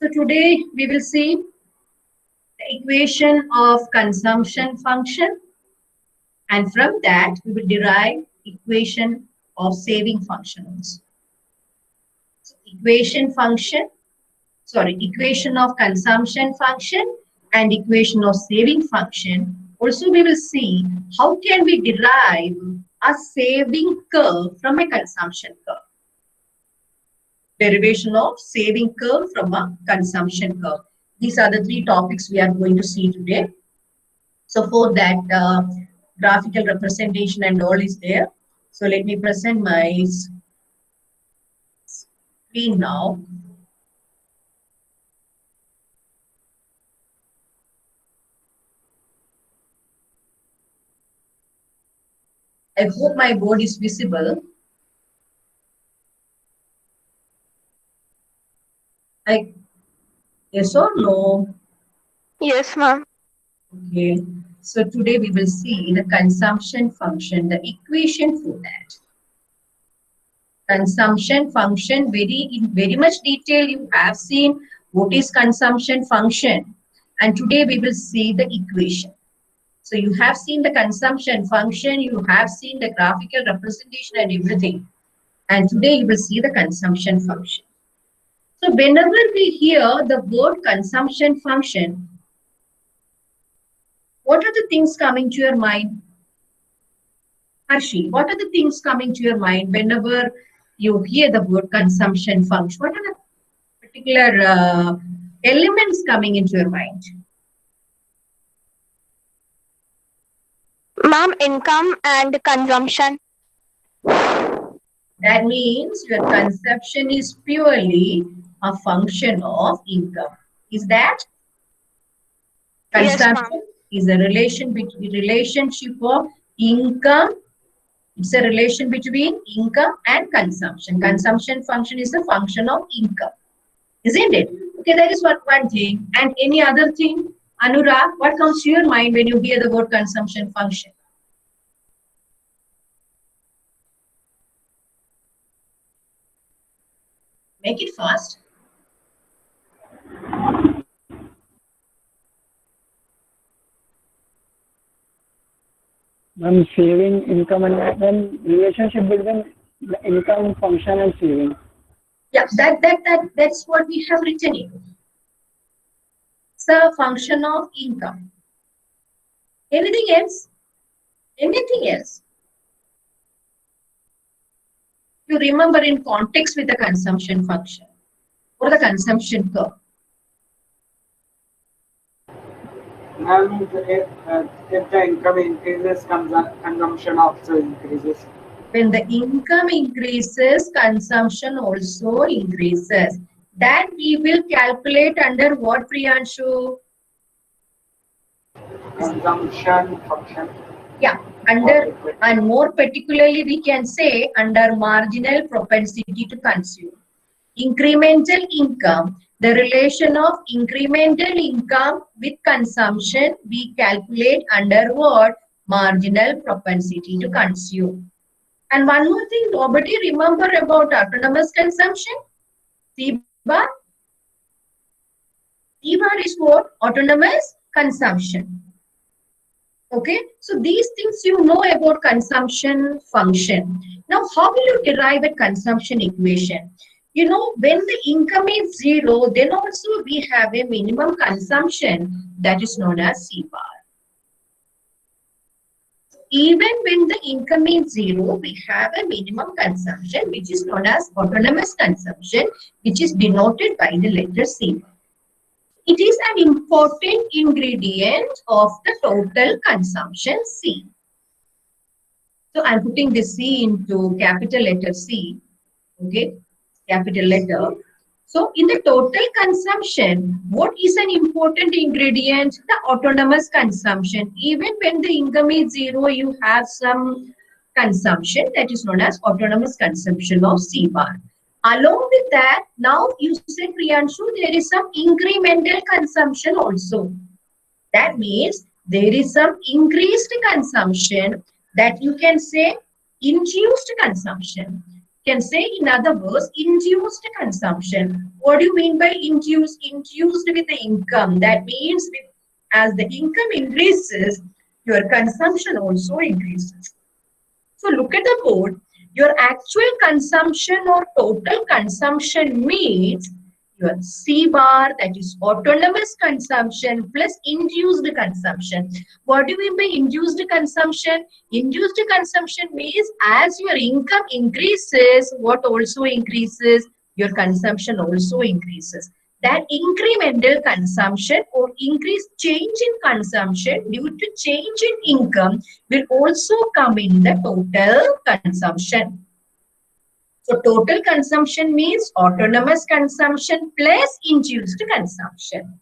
So today we will see the equation of consumption function, and from that we will derive equation of saving function also. So equation of consumption function and equation of saving function. Also we will see how can we derive a saving curve from a consumption curve. Derivation of saving curve from a consumption curve. These are the three topics we are going to see today. So for that, graphical representation and all is there. So let me present my screen now. I hope my board is visible. Yes or no? Yes, ma'am. Okay. So today we will see the consumption function, the equation for that. Consumption function, in very much detail you have seen what is consumption function, and today we will see the equation. So you have seen the consumption function, you have seen the graphical representation and everything, and today you will see the consumption function. So whenever we hear the word consumption function, what are the things coming to your mind? Harshi, what are the things coming to your mind whenever you hear the word consumption function? What are the particular elements coming into your mind? Ma'am, income and consumption. That means your consumption is purely a function of income. Is that? Yes, ma'am. Consumption is a relationship of income. It's a relation between income and consumption. Consumption function is a function of income. Isn't it? Okay, that is one thing. And any other thing? Anurag, what comes to your mind when you hear the word consumption function? Make it fast. Ma'am, saving, income, and then relationship between the income function and saving. Yeah, that's what we have written here. It's a function of income. Anything else? Anything else? You remember in context with the consumption function or the consumption curve. If the income increases, consumption also increases. When the income increases, consumption also increases. That we will calculate under what, Priyanshu? Consumption function. Yeah, under, and more particularly we can say under marginal propensity to consume. Incremental income, the relation of incremental income with consumption we calculate under what? Marginal propensity to consume. And one more thing, nobody remember about autonomous consumption? C-bar? C-bar is what? Autonomous consumption. Okay, so these things you know about consumption function. Now, how will you derive a consumption equation? You know, when the income is zero, then also we have a minimum consumption that is known as C-bar. Even when the income is zero, we have a minimum consumption which is known as autonomous consumption, which is denoted by the letter C. It is an important ingredient of the total consumption C. So I'm putting the C into capital letter C, okay, capital letter. So in the total consumption, what is an important ingredient? The autonomous consumption. Even when the income is zero, you have some consumption that is known as autonomous consumption of C bar. Along with that, now you said, Priyanshu, there is some incremental consumption also. That means there is some increased consumption that you can say induced consumption. Can say in other words, induced consumption. What do you mean by induced? Induced with the income. That means as the income increases, your consumption also increases. So look at the board. Your actual consumption or total consumption means your C bar, that is autonomous consumption plus induced consumption. What do you mean by induced consumption? Induced consumption means as your income increases, what also increases? Your consumption also increases. That incremental consumption or increased change in consumption due to change in income will also come in the total consumption. So total consumption means autonomous consumption plus induced consumption.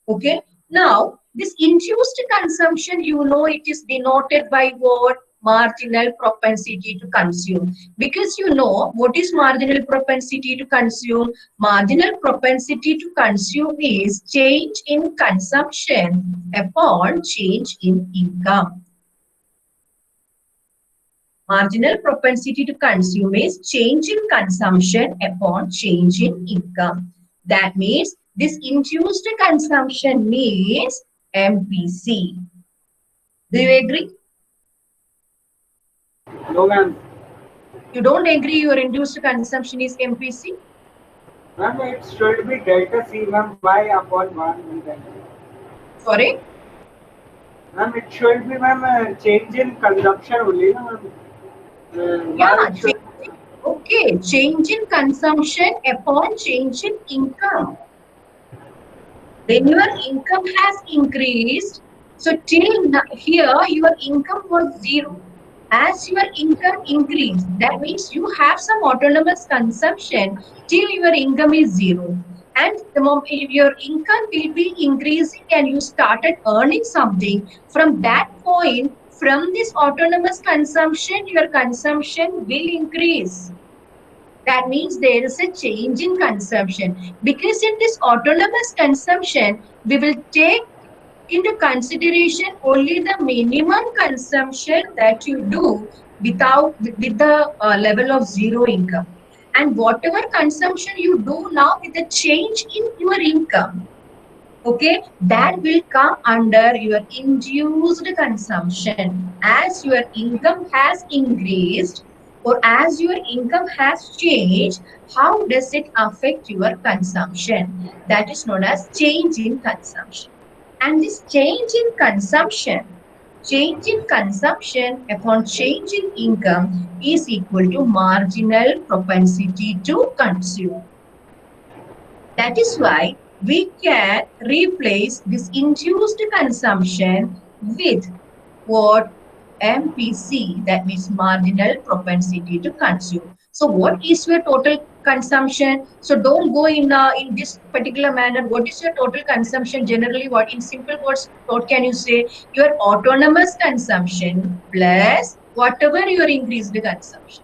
Okay. Now, this induced consumption, you know, it is denoted by what? Marginal propensity to consume. Because you know, what is marginal propensity to consume? Marginal propensity to consume is change in consumption upon change in income. Marginal propensity to consume is change in consumption upon change in income. That means this induced consumption means MPC. Do you agree? No, ma'am. You don't agree your induced consumption is MPC? Ma'am, it should be delta C, ma'am, y upon 1. Sorry? Ma'am, it should be, ma'am, change in consumption only, ma'am. Yeah, okay. Change in consumption upon change in income. When your income has increased, so till here your income was 0. As your income increased, that means you have some autonomous consumption till your income is 0. And the moment your income will be increasing and you started earning something, from that point, from this autonomous consumption, your consumption will increase. That means there is a change in consumption. Because in this autonomous consumption, we will take into consideration only the minimum consumption that you do with the level of 0 income. And whatever consumption you do now with the change in your income, okay, that will come under your induced consumption. As your income has increased or as your income has changed, how does it affect your consumption? That is known as change in consumption. And this change in consumption upon change in income is equal to marginal propensity to consume. That is why we can replace this induced consumption with what? MPC, that means marginal propensity to consume. So what is your total consumption? So don't go in this particular manner. What is your total consumption? Generally, what in simple words, what can you say? Your autonomous consumption plus whatever your increased consumption.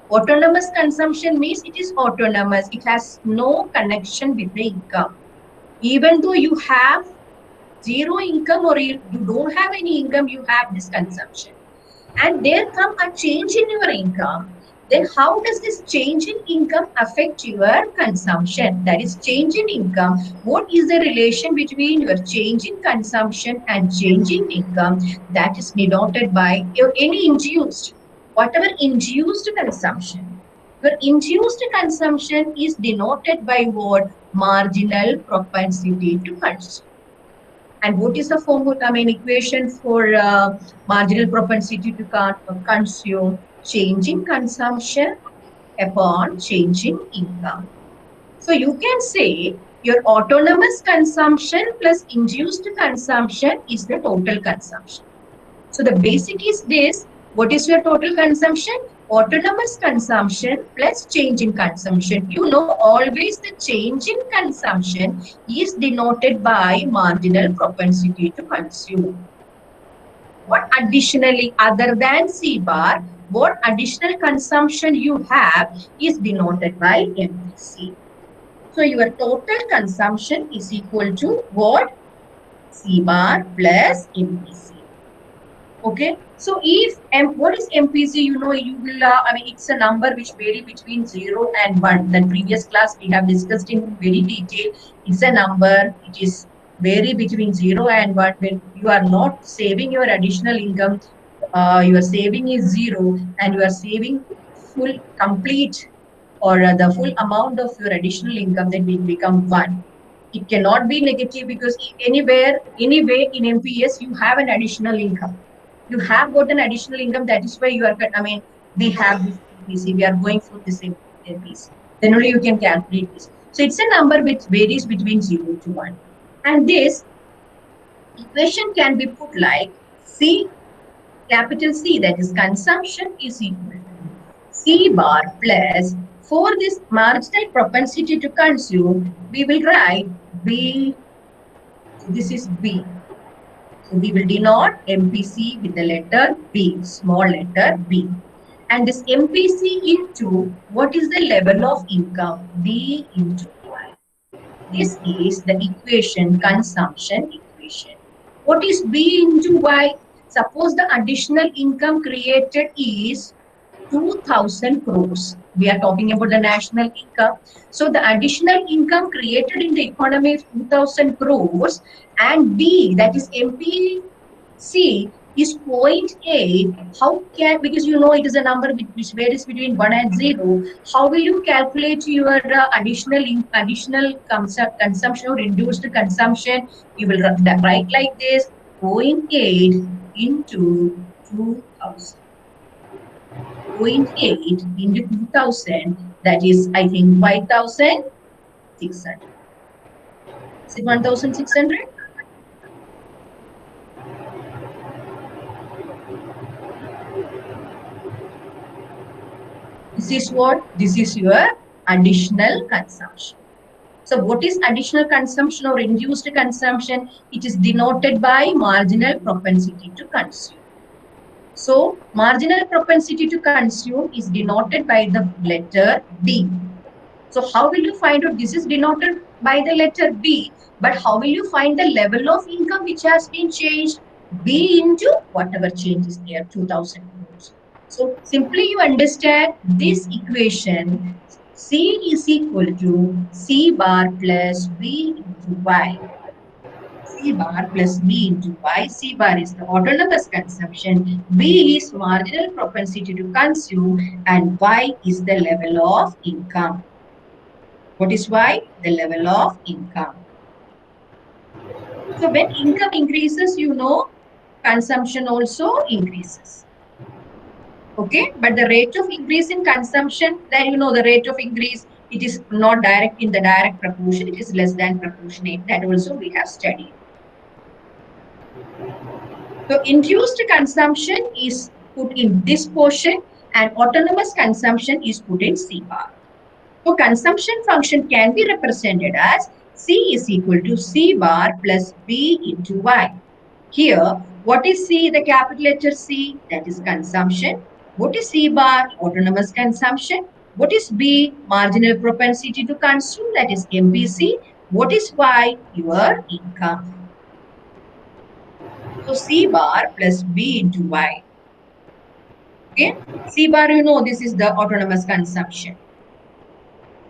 Autonomous consumption means it is autonomous. It has no connection with the income. Even though you have 0 income or you don't have any income, you have this consumption. And there come a change in your income. Then how does this change in income affect your consumption? That is change in income. What is the relation between your change in consumption and change in income? That is denoted by any induced, whatever induced consumption. Your induced consumption is denoted by what? Marginal propensity to consume. And what is the formula, equation for marginal propensity to consume? Change in consumption upon change in income. So you can say your autonomous consumption plus induced consumption is the total consumption. So the basic is this. What is your total consumption? Autonomous consumption plus change in consumption. You know, always the change in consumption is denoted by marginal propensity to consume. What additionally, other than C bar, what additional consumption you have is denoted by MPC. So your total consumption is equal to what? C bar plus MPC. Okay. So if what is MPC? You know, you will. I mean, it's a number which vary between 0 and 1. The previous class we have discussed in very detail. It's a number. It is vary between 0 and 1. When you are not saving your additional income, your saving is 0, and you are saving full complete or the full amount of your additional income, then will become 1. It cannot be negative because anyway in MPS you have an additional income. You have got an additional income. That is why you are. I mean, we have this MPC. We are going for this MPC. Then only you can calculate this. So it's a number which varies between 0 to 1, and this equation can be put like C, capital C, that is consumption, is equal to C bar plus, for this marginal propensity to consume, we will write B. This is B. So we will denote MPC with the letter B, small letter B. And this MPC into what is the level of income? B into Y. This is the equation, consumption equation. What is B into Y? Suppose the additional income created is 2,000 crores. We are talking about the national income. So the additional income created in the economy is 2,000 crores, and B, that is MPC, is 0.8. How can, because you know it is a number which varies between 1 and 0. How will you calculate your additional consumption or reduced consumption? You will write like this: 0.8 into 2,000. 0.8 into 2,000, that is, I think, 5,600. Is it 1,600? This is what? This is your additional consumption. So what is additional consumption or induced consumption? It is denoted by marginal propensity to consume. So marginal propensity to consume is denoted by the letter B. So how will you find out? This is denoted by the letter B, but how will you find the level of income which has been changed? B into whatever change is there, 2,000 crores. So simply you understand this equation, C is equal to C bar plus B into Y. C bar plus B into Y. C bar is the autonomous consumption, B is marginal propensity to consume, and Y is the level of income. What is Y? The level of income. So when income increases, you know, consumption also increases. Okay, but the rate of increase in consumption, then you know the rate of increase, it is not direct in the direct proportion, it is less than proportionate. That also we have studied. So induced consumption is put in this portion and autonomous consumption is put in C bar. So consumption function can be represented as C is equal to C bar plus B into Y. Here, what is C? The capital letter C, that is consumption. What is C bar? Autonomous consumption. What is B? Marginal propensity to consume, that is MPC. What is Y? Your income. So C bar plus B into Y. Okay, C bar, you know, this is the autonomous consumption.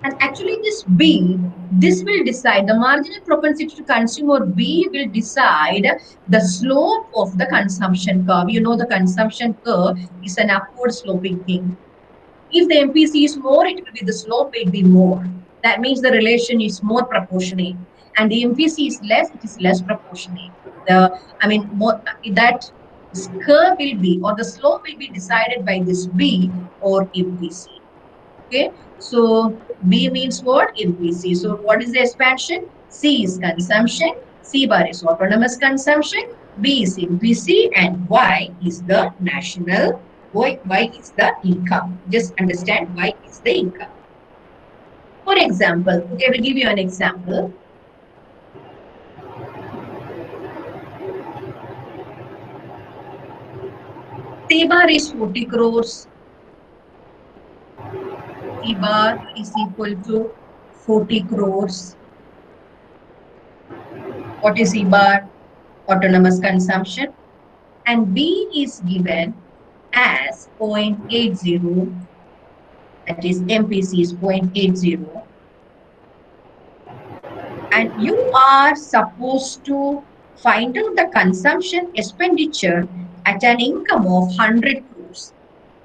And actually this B, this will decide the marginal propensity to consume, or B will decide the slope of the consumption curve. You know the consumption curve is an upward sloping thing. If the MPC is more, it will be the slope will be more. That means the relation is more proportionate. And the MPC is less, it is less proportionate. That curve will be, or the slope will be decided by this B or MPC. Okay, so B means what? MPC. So what is the expansion? C is consumption, C bar is autonomous consumption, B is MPC, and Y is the national, Y is the income. Just understand Y is the income. For example, okay, we'll give you an example. C bar is 40 crores. C bar is equal to 40 crores. What is C bar? Autonomous consumption. and B is given as 0.80, that is MPC is 0.80, and you are supposed to find out the consumption expenditure at an income of 100 crores.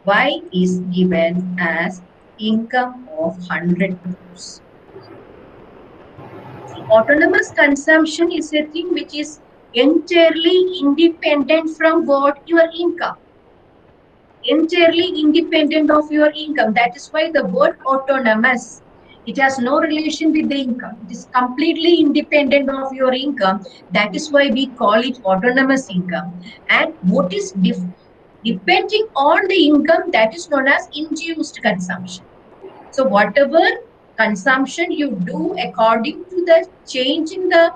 Y is given as income of 100 crores. See, autonomous consumption is a thing which is entirely independent from what your income. Entirely independent of your income. That is why the word autonomous, it has no relation with the income. It is completely independent of your income. That is why we call it autonomous income. And what is depending on the income, that is known as induced consumption. So whatever consumption you do according to the change in the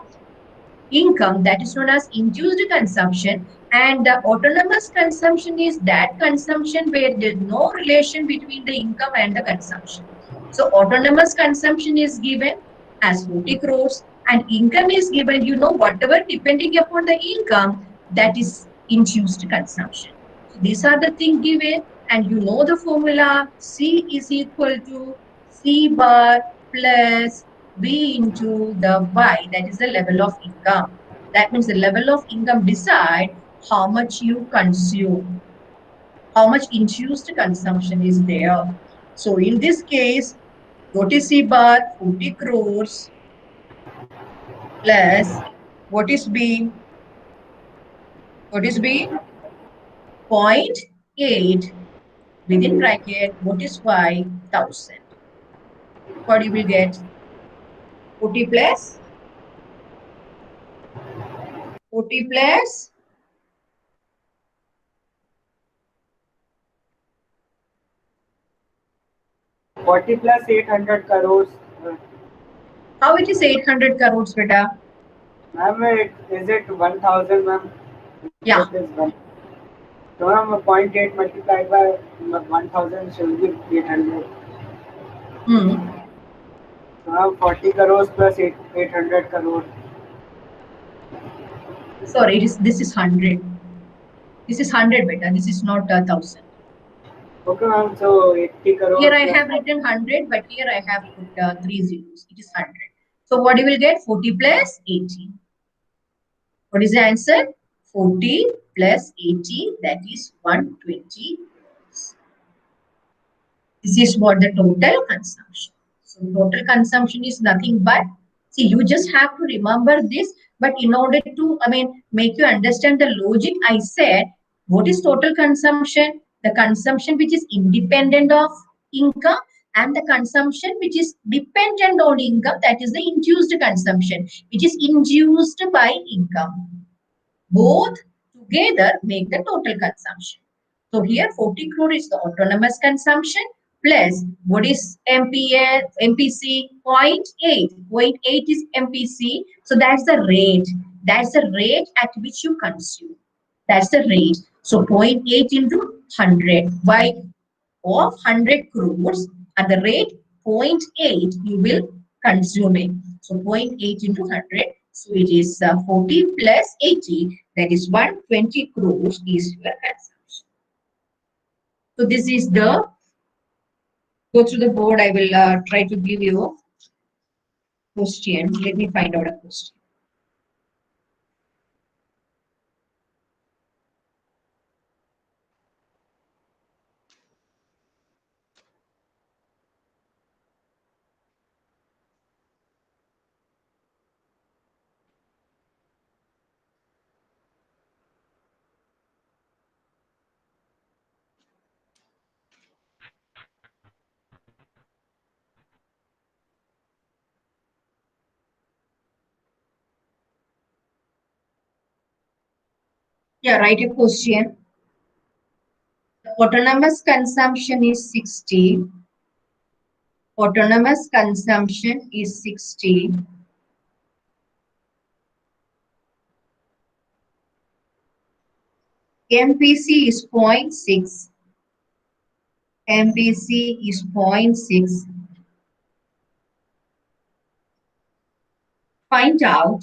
income, that is known as induced consumption, and the autonomous consumption is that consumption where there is no relation between the income and the consumption. So autonomous consumption is given as 40 crores and income is given, whatever depending upon the income, that is induced consumption. So these are the things given, and the formula. C is equal to C bar plus B into the Y, that is the level of income. That means the level of income decide how much you consume, how much induced consumption is there. So in this case, what is C bar? 40 crores plus what is B? What is B? 0.8 within bracket, what is Y? 1000. What you will get? 40 plus 40 plus 40 plus 800 crores. how it is 800 crores, beta? Ma'am, is it 1000, ma'am? Yeah. It is 1. So, ma'am, 0.8 multiplied by 1000 should be 800. Hmm. So, ma'am, 40 crores plus 800 crores. Sorry, this is 100. This is 100, beta. This is not 1000. Okay, ma'am. So, 80 Here crores I plus have written 100, but here I have put 3 zeros. It is 100. So what you will get? 40 plus 80. What is the answer? 40 plus 80, that is 120. This is what the total consumption. So total consumption is nothing but, see, you just have to remember this, but in order to, make you understand the logic, I said, what is total consumption? The consumption which is independent of income and the consumption which is dependent on income, that is the induced consumption, which is induced by income. Both together make the total consumption. So here 40 crore is the autonomous consumption plus what is MPC 0.8. 0.8 is MPC. So that's the rate. That's the rate at which you consume. That's the rate. So 0.8 into 100 by of 100 crores at the rate 0.8 you will consume it. So 0.8 into 100. So it is 40 plus 80, that is 120 crores is your consumption. So this is the, go through the board. I will try to give you a question. Let me find out a question. Yeah, write a question. Autonomous consumption is 60. Autonomous consumption is 60. MPC is 0.6. MPC is 0.6. Find out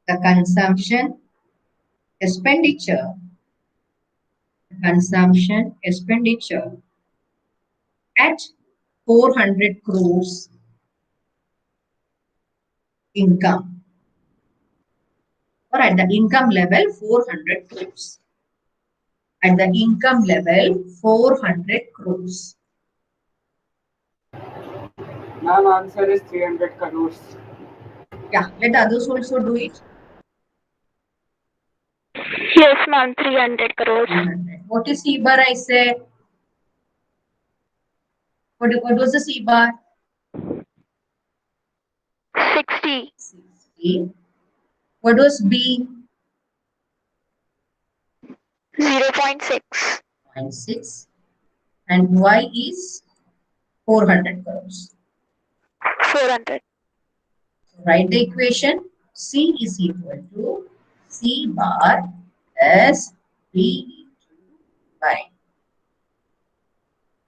the consumption, expenditure, at 400 crores income, or at the income level 400 crores. At the income level 400 crores. Ma'am, answer is 300 crores. Yeah, let others also do it. Yes, ma'am. 300 crores. 300. What is C bar? I say. What was the C bar? 60. 60. What was B? 0.6. 0.6. And Y is 400 crores. 400. So write the equation. C is equal to C bar plus B into Y.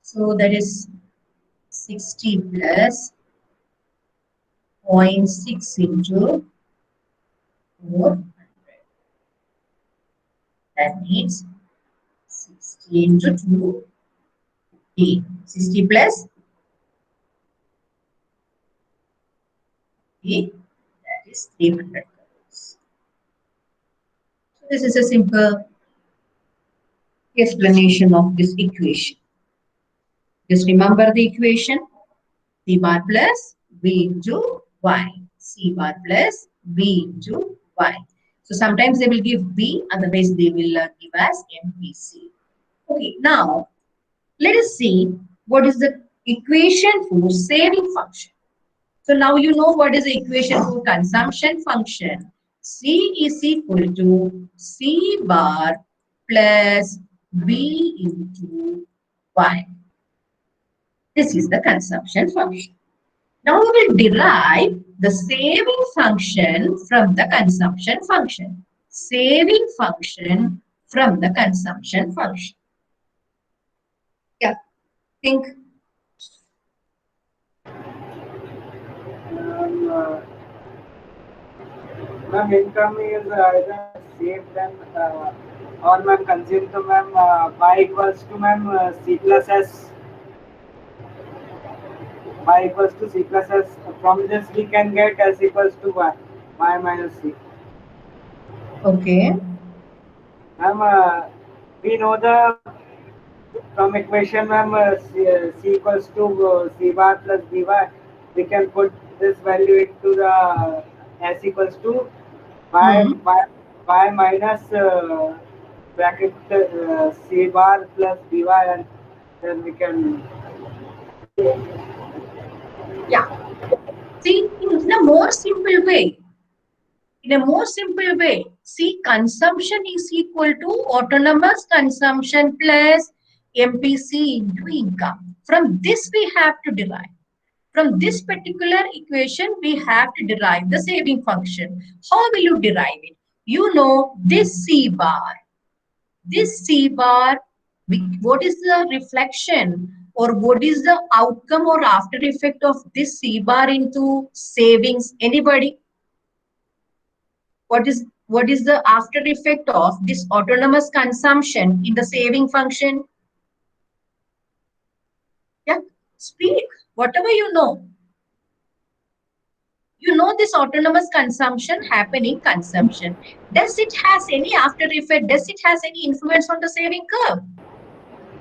So that is 60 plus 0.6 into 400. That means 60 into 2, 8. 60 plus 8, that is 300 crores. So this is a simple explanation of this equation. Just remember the equation. C bar plus B into Y. C bar plus B into Y. So sometimes they will give B, otherwise they will give as MPC. Okay, now let us see what is the equation for saving function. So now you know what is the equation for consumption function. C is equal to C bar plus B into Y. This is the consumption function. Now we will derive the saving function from the consumption function. Saving function from the consumption function. Yeah, think. Ma'am, income is either saved than or ma'am consumed. So ma'am, y equals to ma'am C plus S. Y equals to C plus S. From this we can get S equals to Y. Y minus C. Okay. Ma'am, we know the from equation ma'am C equals to C bar plus BY. We can put this value into the S equals to y, Hmm. y, y minus bracket C bar plus BY, and then we can. Yeah. See, in a more simple way, see, consumption is equal to autonomous consumption plus MPC into income. From this we have to derive. From this particular equation, we have to derive the saving function. How will you derive it? You know this C bar. What is the reflection or what is the outcome or after effect of this C bar into savings? Anybody? What is the after effect of this autonomous consumption in the saving function? Yeah, speak, whatever you know. You know this autonomous consumption happening consumption. Does it has any after effect? Does it has any influence on the saving curve?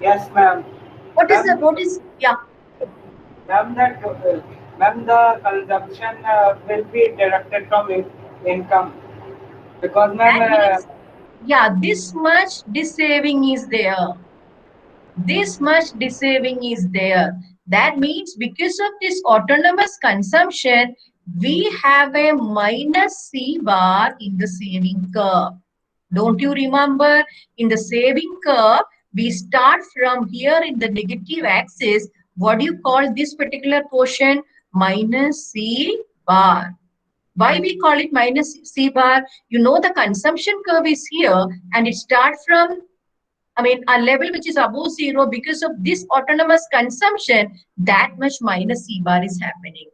Yes, ma'am. Ma'am, Yeah. ma'am, ma'am, the consumption will be deducted from income because ma'am. That means, yeah, this saving is there. This much saving is there. That means because of this autonomous consumption, we have a minus C bar in the saving curve. Don't you remember? In the saving curve, we start from here in the negative axis. What do you call this particular portion? Minus C bar. Why we call it minus C bar? You know the consumption curve is here and it starts from a level which is above zero. Because of this autonomous consumption, that much minus C bar is happening.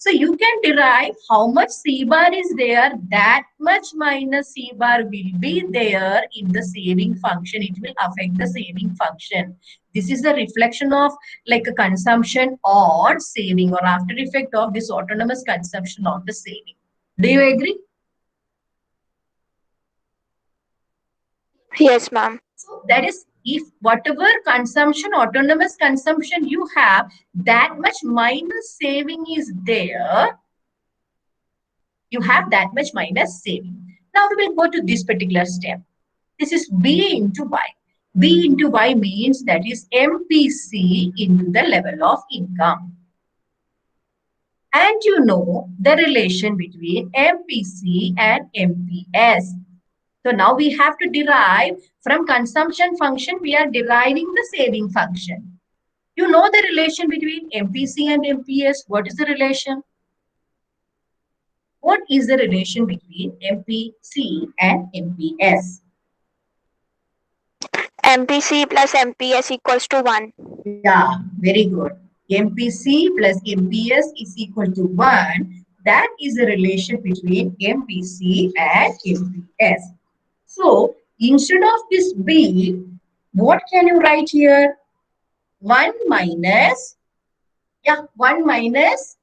So you can derive how much C bar is there, that much minus C bar will be there in the saving function. It will affect the saving function. This is a reflection of like a consumption or saving or after effect of this autonomous consumption or the saving. Do you agree? Yes, ma'am. So that is, if whatever consumption, autonomous consumption you have, that much minus saving is there, you have that much minus saving. Now we will go to this particular step. This is B into Y. B into Y means that is MPC into the level of income. And you know the relation between MPC and MPS. So now we have to derive from consumption function, we are deriving the saving function. You know the relation between MPC and MPS. What is the relation? What is the relation between MPC and MPS? MPC plus MPS equals to 1. Yeah, very good. MPC plus MPS is equal to 1. That is the relation between MPC and MPS. So, instead of this B, what can you write here? 1 minus, 1 minus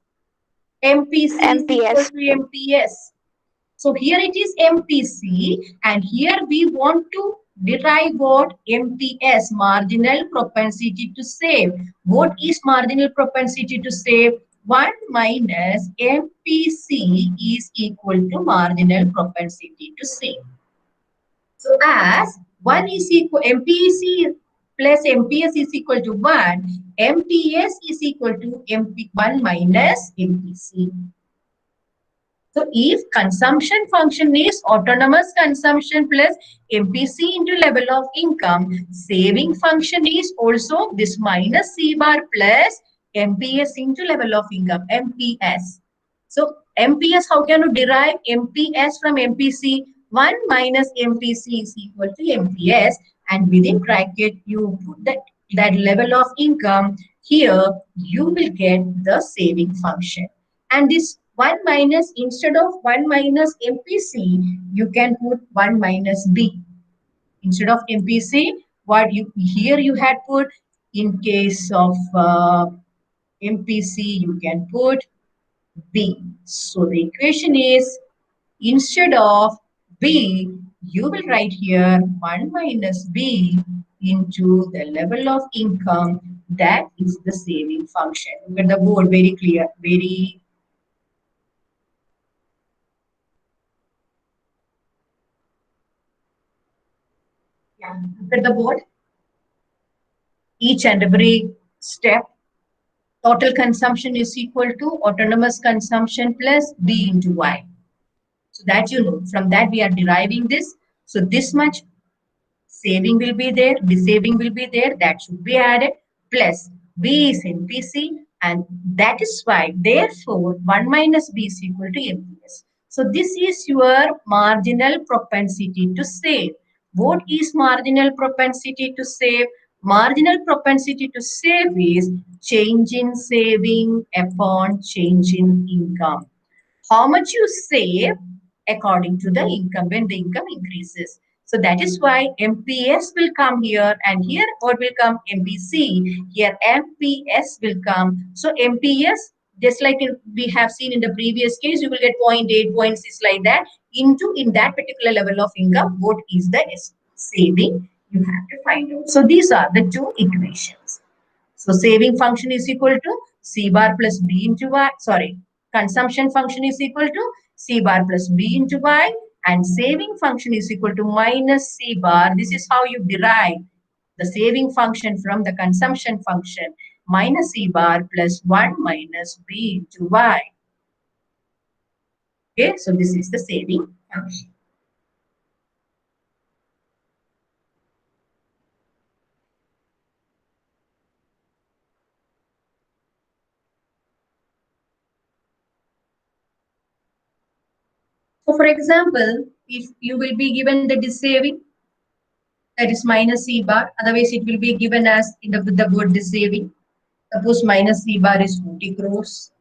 MPC is equal MPS. to MPS. So here it is MPC and here we want to derive what? MPS, marginal propensity to save. What is marginal propensity to save? 1 minus MPC is equal to marginal propensity to save. So as 1 is equal, MPC plus MPS is equal to 1, MPS is equal to 1 minus MPC. So if consumption function is autonomous consumption plus MPC into level of income, saving function is also this minus C bar plus MPS into level of income, MPS. So MPS, how can you derive MPS from MPC? 1 minus MPC is equal to MPS, and within bracket you put that level of income. Here you will get the saving function. And this 1 minus, instead of 1 minus MPC, you can put 1 minus B. Instead of MPC, what you here you had put, in case of MPC, you can put B. So the equation is, instead of B, you will write here 1 minus B into the level of income. That is the saving function. Look at the board, very clear, very. Yeah, look at the board. Each and every step, total consumption is equal to autonomous consumption plus B into Y. So that you know, from that we are deriving this. So this much saving will be there, the saving will be there, that should be added, plus B is MPC, and that is why, therefore, 1 minus B is equal to MPS. So this is your marginal propensity to save. What is marginal propensity to save? Marginal propensity to save is change in saving upon change in income. How much you save according to the income when the income increases. So that is why MPS will come here, and here what will come? MPC. Here MPS will come. So MPS, just like we have seen in the previous case, you will get 0.8, 0.6 like that into, in that particular level of income, what is the saving you have to find out. So these are the two equations. So saving function is equal to C bar plus B into Y. Sorry, consumption function is equal to C bar plus B into Y, and saving function is equal to minus C bar. This is how you derive the saving function from the consumption function, minus C bar plus 1 minus B into Y. Okay, so this is the saving function. So for example, if you will be given the saving, that is minus C bar, otherwise it will be given as in the word saving. Suppose minus C bar is 40 crores.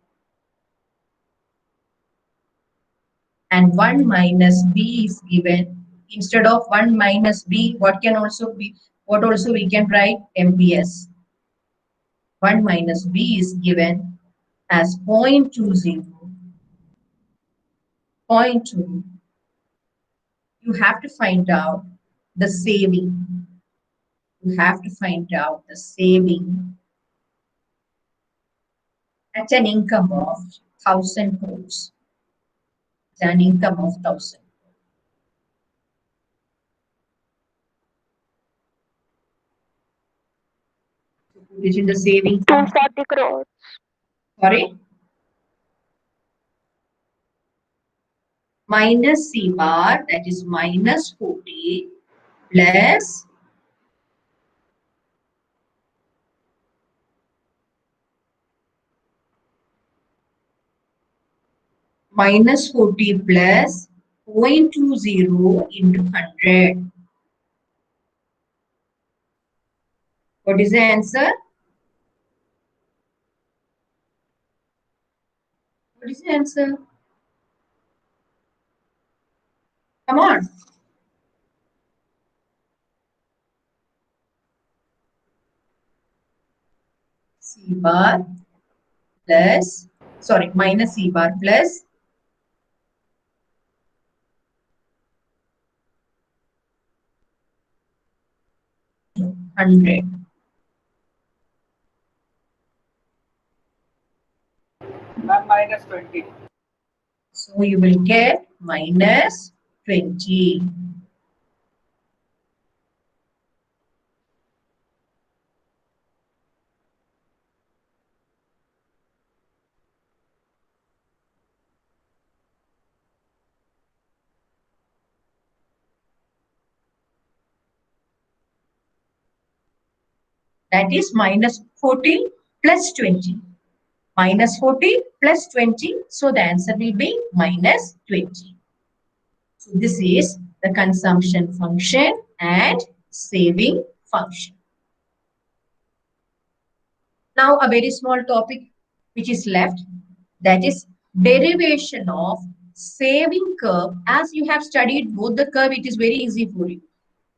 and 1 minus b is given. Instead of 1 minus b, what can also be, what also we can write? MPS. 1 minus b is given as 0.20. 0.2. You have to find out the saving. You have to find out the saving at an income of 1,000 crores. At an income of 1,000. Put it in the saving. 240 crores. Sorry. Minus C bar, that is minus 40 plus minus 40 plus 0.20 into 100. What is the answer? What is the answer? Come on. C bar plus, sorry, minus C bar plus 100. Ma'am, minus 20. So you will get minus 20. That is minus 40 plus 20. Minus 40 plus 20. So the answer will be minus 20. So this is the consumption function and saving function. Now a very small topic which is left, that is derivation of saving curve. As you have studied both the curve, it is very easy for you.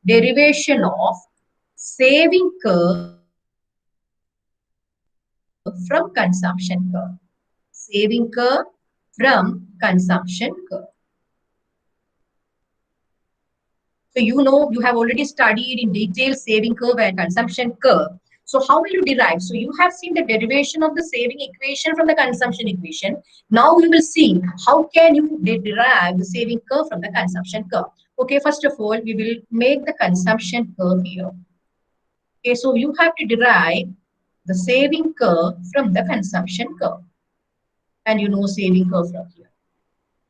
Derivation of saving curve from consumption curve. Saving curve from consumption curve. So you know, you have already studied in detail saving curve and consumption curve. So how will you derive? So you have seen the derivation of the saving equation from the consumption equation. Now we will see how can you derive the saving curve from the consumption curve. Okay, first of all, we will make the consumption curve here. Okay, so you have to derive the saving curve from the consumption curve. And you know saving curve from here.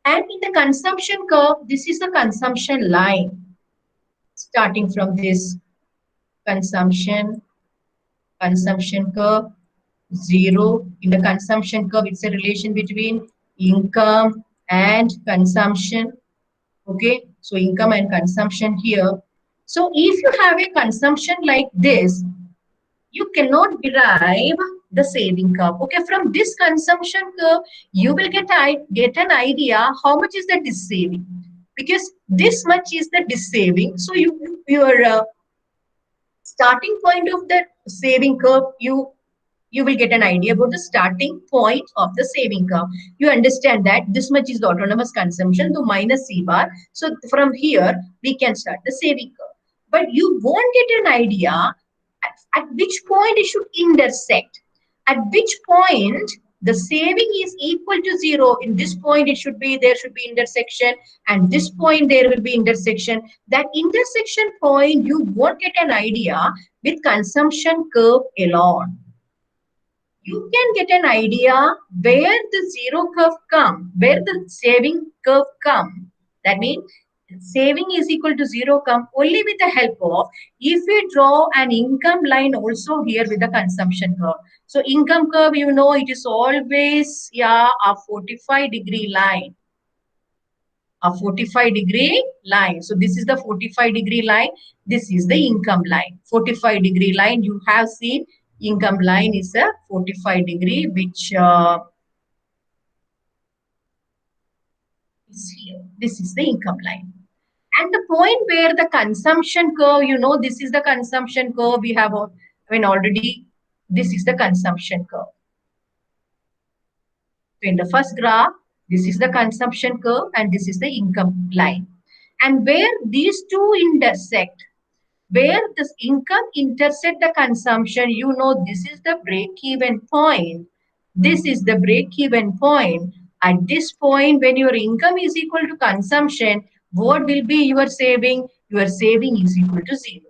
And in the consumption curve, this is the consumption line. Starting from this consumption curve, 0. In the consumption curve, it's a relation between income and consumption. Okay, so income and consumption here. So if you have a consumption like this, you cannot derive the saving curve. Okay, from this consumption curve, you will get an idea how much is the saving, because this much is the saving. So your starting point of the saving curve, you will get an idea about the starting point of the saving curve. You understand that this much is the autonomous consumption to minus C bar. So from here, we can start the saving curve. But you won't get an idea at which point it should intersect. At which point the saving is equal to 0. In this point, there should be intersection, and this point there will be intersection. That intersection point, you won't get an idea with consumption curve alone. You can get an idea where the zero curve come, where the saving curve come. That means saving is equal to 0 come only with the help of, if we draw an income line also here with the consumption curve. So income curve, you know, it is always, yeah, a 45-degree line. A 45-degree line. So this is the 45-degree line. This is the income line. 45-degree line, you have seen income line is a 45-degree, which is here. This is the income line. And the point where the consumption curve, you know, this is the consumption curve we have, already, this is the consumption curve. So in the first graph, this is the consumption curve and this is the income line. And where these two intersect, where this income intersect the consumption, you know, this is the break-even point. This is the break-even point. At this point, when your income is equal to consumption, what will be your saving? Your saving is equal to 0.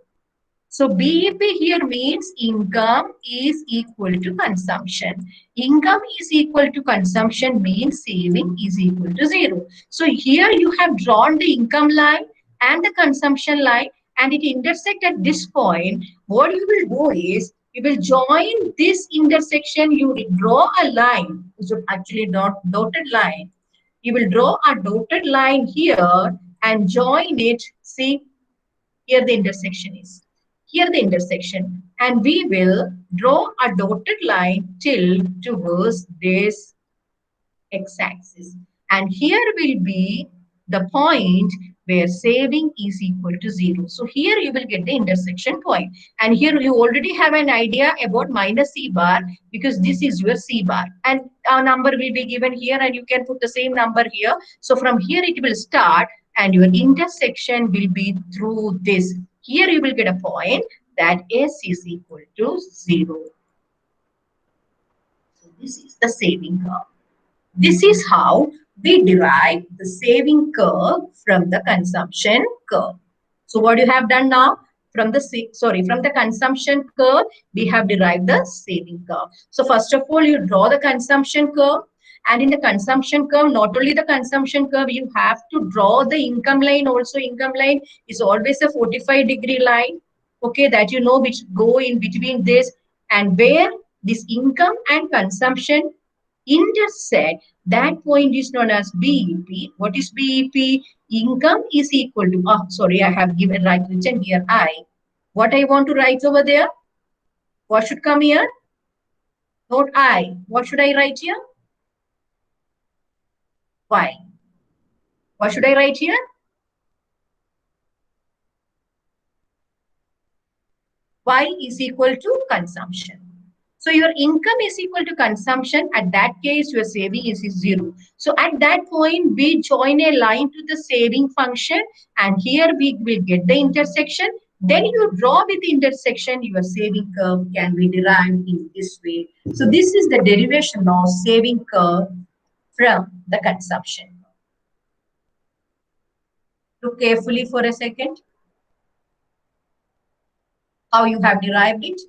So BEP here means income is equal to consumption. Income is equal to consumption means saving is equal to 0. So here you have drawn the income line and the consumption line and it intersect at this point. What you will do is you will join this intersection. You will draw a line, which is actually not dotted line. You will draw a dotted line here and join it. See, here the intersection is. Here the intersection, and we will draw a dotted line till towards this x-axis, and here will be the point where saving is equal to 0. So here you will get the intersection point, and here you already have an idea about minus C bar because this is your C bar, and a number will be given here and you can put the same number here. So from here it will start and your intersection will be through this. Here you will get a point that S is equal to 0. So this is the saving curve. This is how we derive the saving curve from the consumption curve. So what you have done now? From the consumption curve, we have derived the saving curve. So first of all, you draw the consumption curve. And in the consumption curve, not only the consumption curve, you have to draw the income line also. Income line is always a 45-degree line, okay, that you know, which go in between this, and where this income and consumption intersect, that point is known as BEP. What is BEP? Income is equal to, I have given written here I. What I want to write over there? What should come here? Not I. What should I write here? Y. What should I write here? Y is equal to consumption. So your income is equal to consumption. At that case, your saving is 0. So at that point, we join a line to the saving function, and here we will get the intersection. Then you draw with the intersection, your saving curve can be derived in this way. So this is the derivation of saving curve from the consumption. Look carefully for a second how you have derived it.